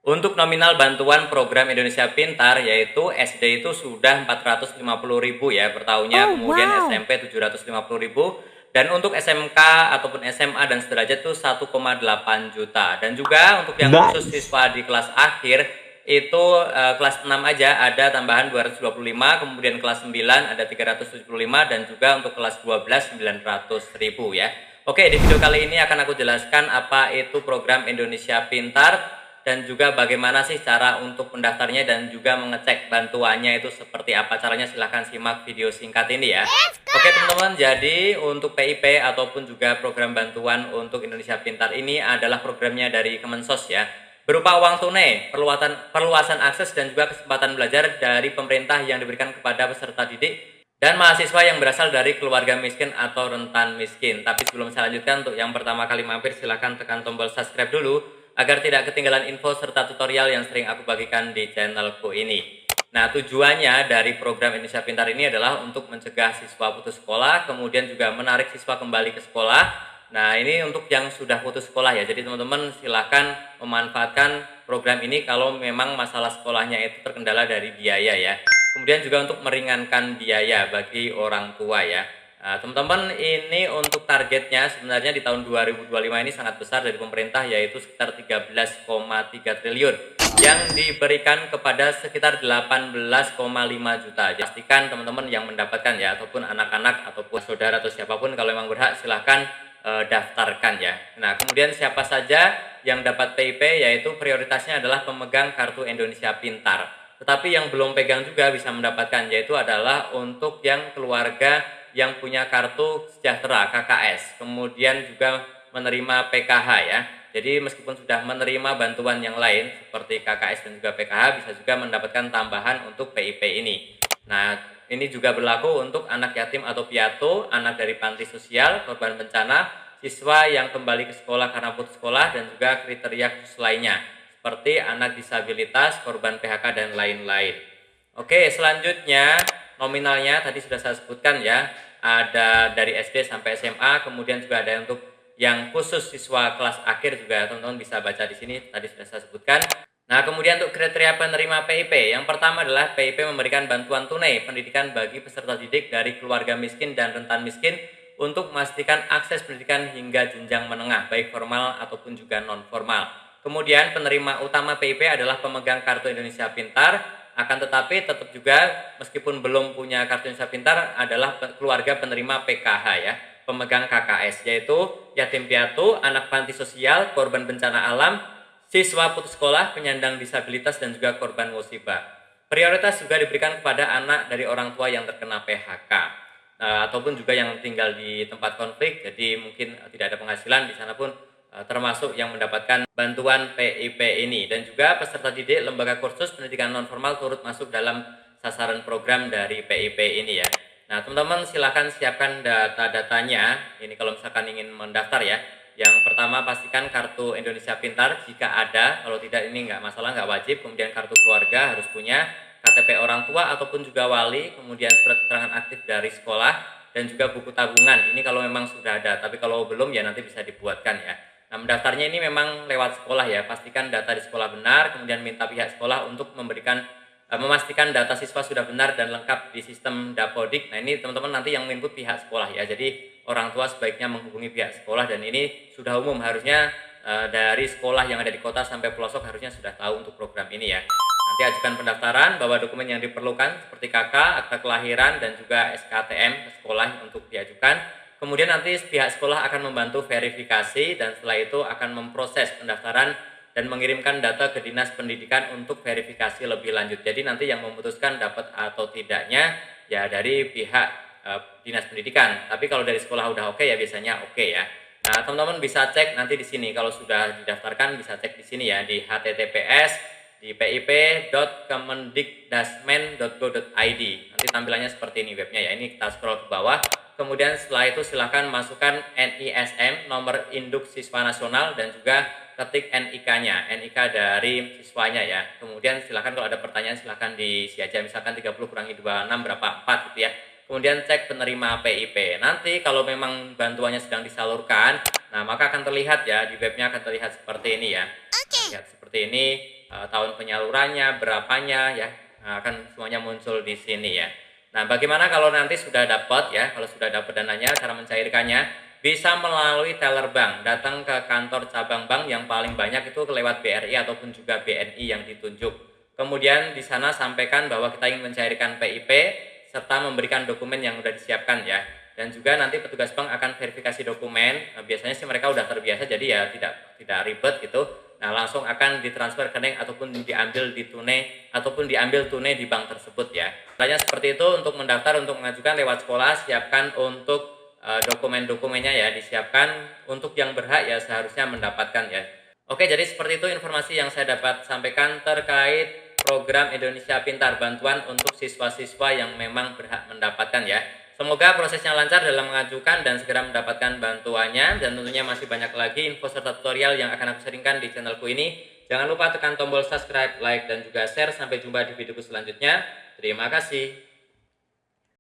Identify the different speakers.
Speaker 1: Untuk nominal bantuan program Indonesia Pintar yaitu SD itu sudah 450.000 ya per tahunnya,
Speaker 2: Oh,
Speaker 1: kemudian
Speaker 2: wow.
Speaker 1: SMP 750.000 dan untuk SMK ataupun SMA dan sederajat itu 1,8 juta. Dan juga untuk yang khusus
Speaker 3: Nice.
Speaker 1: siswa di kelas akhir itu kelas 6 aja ada tambahan 225, kemudian kelas 9 ada 375 dan juga untuk kelas 12 900.000 ya. Oke, di video kali ini akan aku jelaskan apa itu program Indonesia Pintar dan juga bagaimana sih cara untuk mendaftarnya dan juga mengecek bantuannya itu seperti apa caranya. Silahkan simak video singkat ini ya. Oke teman-teman, jadi untuk PIP ataupun juga program bantuan untuk Indonesia Pintar ini adalah programnya dari Kemensos ya, berupa uang tunai, perluasan akses dan juga kesempatan belajar dari pemerintah yang diberikan kepada peserta didik dan mahasiswa yang berasal dari keluarga miskin atau rentan miskin. Tapi sebelum saya lanjutkan, untuk yang pertama kali mampir silahkan tekan tombol subscribe dulu agar tidak ketinggalan info serta tutorial yang sering aku bagikan di channelku ini. Nah, tujuannya dari program Indonesia Pintar ini adalah untuk mencegah siswa putus sekolah, kemudian juga menarik siswa kembali ke sekolah. Nah, ini untuk yang sudah putus sekolah ya. Jadi teman-teman silakan memanfaatkan program ini kalau memang masalah sekolahnya itu terkendala dari biaya ya. Kemudian juga untuk meringankan biaya bagi orang tua ya. Nah, teman-teman, ini untuk targetnya sebenarnya di tahun 2025 ini sangat besar dari pemerintah, yaitu sekitar 13,3 triliun yang diberikan kepada sekitar 18,5 juta. Jadi, pastikan teman-teman yang mendapatkan ya, ataupun anak-anak ataupun saudara atau siapapun kalau memang berhak silahkan daftarkan ya. Nah, kemudian siapa saja yang dapat PIP, yaitu prioritasnya adalah pemegang kartu Indonesia Pintar. Tetapi yang belum pegang juga bisa mendapatkan, yaitu adalah untuk yang keluarga yang punya kartu sejahtera KKS, kemudian juga menerima PKH ya. Jadi meskipun sudah menerima bantuan yang lain seperti KKS dan juga PKH, bisa juga mendapatkan tambahan untuk PIP ini. Nah, ini juga berlaku untuk anak yatim atau piatu, anak dari panti sosial, korban bencana, siswa yang kembali ke sekolah karena putus sekolah, dan juga kriteria khusus lainnya seperti anak disabilitas, korban PHK, dan lain-lain. Oke, selanjutnya nominalnya tadi sudah saya sebutkan ya, ada dari SD sampai SMA, kemudian juga ada untuk yang khusus siswa kelas akhir juga teman-teman bisa baca di sini, tadi sudah saya sebutkan. Nah, kemudian untuk kriteria penerima PIP, yang pertama adalah PIP memberikan bantuan tunai pendidikan bagi peserta didik dari keluarga miskin dan rentan miskin untuk memastikan akses pendidikan hingga jenjang menengah, baik formal ataupun juga non formal. Kemudian penerima utama PIP adalah pemegang kartu Indonesia Pintar, akan tetapi tetap juga meskipun belum punya kartu Indonesia Pintar adalah keluarga penerima PKH ya, pemegang KKS, yaitu yatim piatu, anak panti sosial, korban bencana alam, siswa putus sekolah, penyandang disabilitas, dan juga korban musibah. Prioritas juga diberikan kepada anak dari orang tua yang terkena PHK ataupun juga yang tinggal di tempat konflik, jadi mungkin tidak ada penghasilan, di sana pun termasuk yang mendapatkan bantuan PIP ini. Dan juga peserta didik lembaga kursus pendidikan non formal turut masuk dalam sasaran program dari PIP ini ya. Nah, teman-teman silakan siapkan data-datanya ini kalau misalkan ingin mendaftar ya. Yang pertama, pastikan kartu Indonesia Pintar jika ada, kalau tidak ini nggak masalah, nggak wajib. Kemudian kartu keluarga harus punya, KTP orang tua ataupun juga wali, kemudian surat keterangan aktif dari sekolah, dan juga buku tabungan. Ini kalau memang sudah ada, tapi kalau belum ya nanti bisa dibuatkan ya. Nah, mendaftarnya ini memang lewat sekolah ya. Pastikan data di sekolah benar, kemudian minta pihak sekolah untuk memastikan data siswa sudah benar dan lengkap di sistem Dapodik. Nah, ini teman-teman nanti yang input pihak sekolah ya. Jadi orang tua sebaiknya menghubungi pihak sekolah, dan ini sudah umum harusnya dari sekolah yang ada di kota sampai pelosok harusnya sudah tahu untuk program ini ya. Nanti ajukan pendaftaran, bawa dokumen yang diperlukan seperti KK, akta kelahiran, dan juga SKTM ke sekolah untuk diajukan. Kemudian nanti pihak sekolah akan membantu verifikasi, dan setelah itu akan memproses pendaftaran dan mengirimkan data ke Dinas Pendidikan untuk verifikasi lebih lanjut. Jadi nanti yang memutuskan dapat atau tidaknya ya dari pihak Dinas Pendidikan. Tapi kalau dari sekolah udah oke ya biasanya oke ya. Nah, teman-teman bisa cek nanti di sini, kalau sudah didaftarkan bisa cek di sini ya, di https di pip.kemendikdasmen.go.id. Nanti tampilannya seperti ini webnya ya. Ini kita scroll ke bawah. Kemudian setelah itu silahkan masukkan NISM, nomor induk siswa nasional, dan juga ketik NIK-nya, NIK dari siswanya ya. Kemudian silahkan kalau ada pertanyaan silahkan diisi aja, misalkan 30 kurangi 26 berapa, 4 gitu ya. Kemudian cek penerima PIP. Nanti kalau memang bantuannya sedang disalurkan, nah maka akan terlihat ya, di webnya akan terlihat seperti ini ya. Nah, lihat seperti ini. tahun penyalurannya, berapanya ya. Nah, akan semuanya muncul di sini ya. Nah, bagaimana kalau nanti sudah dapat ya, kalau sudah dapat dananya, cara mencairkannya bisa melalui teller bank, datang ke kantor cabang bank yang paling banyak itu lewat BRI ataupun juga BNI yang ditunjuk. Kemudian di sana sampaikan bahwa kita ingin mencairkan PIP serta memberikan dokumen yang sudah disiapkan ya. Dan juga nanti petugas bank akan verifikasi dokumen. Nah, biasanya sih mereka udah terbiasa jadi ya tidak ribet gitu. Nah, langsung akan ditransfer ke rekening ataupun diambil tunai di bank tersebut ya. Caranya seperti itu. Untuk mendaftar untuk mengajukan lewat sekolah, siapkan untuk dokumen-dokumennya ya, disiapkan. Untuk yang berhak ya seharusnya mendapatkan ya. Oke, jadi seperti itu informasi yang saya dapat sampaikan terkait program Indonesia Pintar, bantuan untuk siswa-siswa yang memang berhak mendapatkan ya. Semoga prosesnya lancar dalam mengajukan dan segera mendapatkan bantuannya, dan tentunya masih banyak lagi info serta tutorial yang akan aku sharingkan di channelku ini. Jangan lupa tekan tombol subscribe, like, dan juga share. Sampai jumpa di videoku selanjutnya. Terima kasih.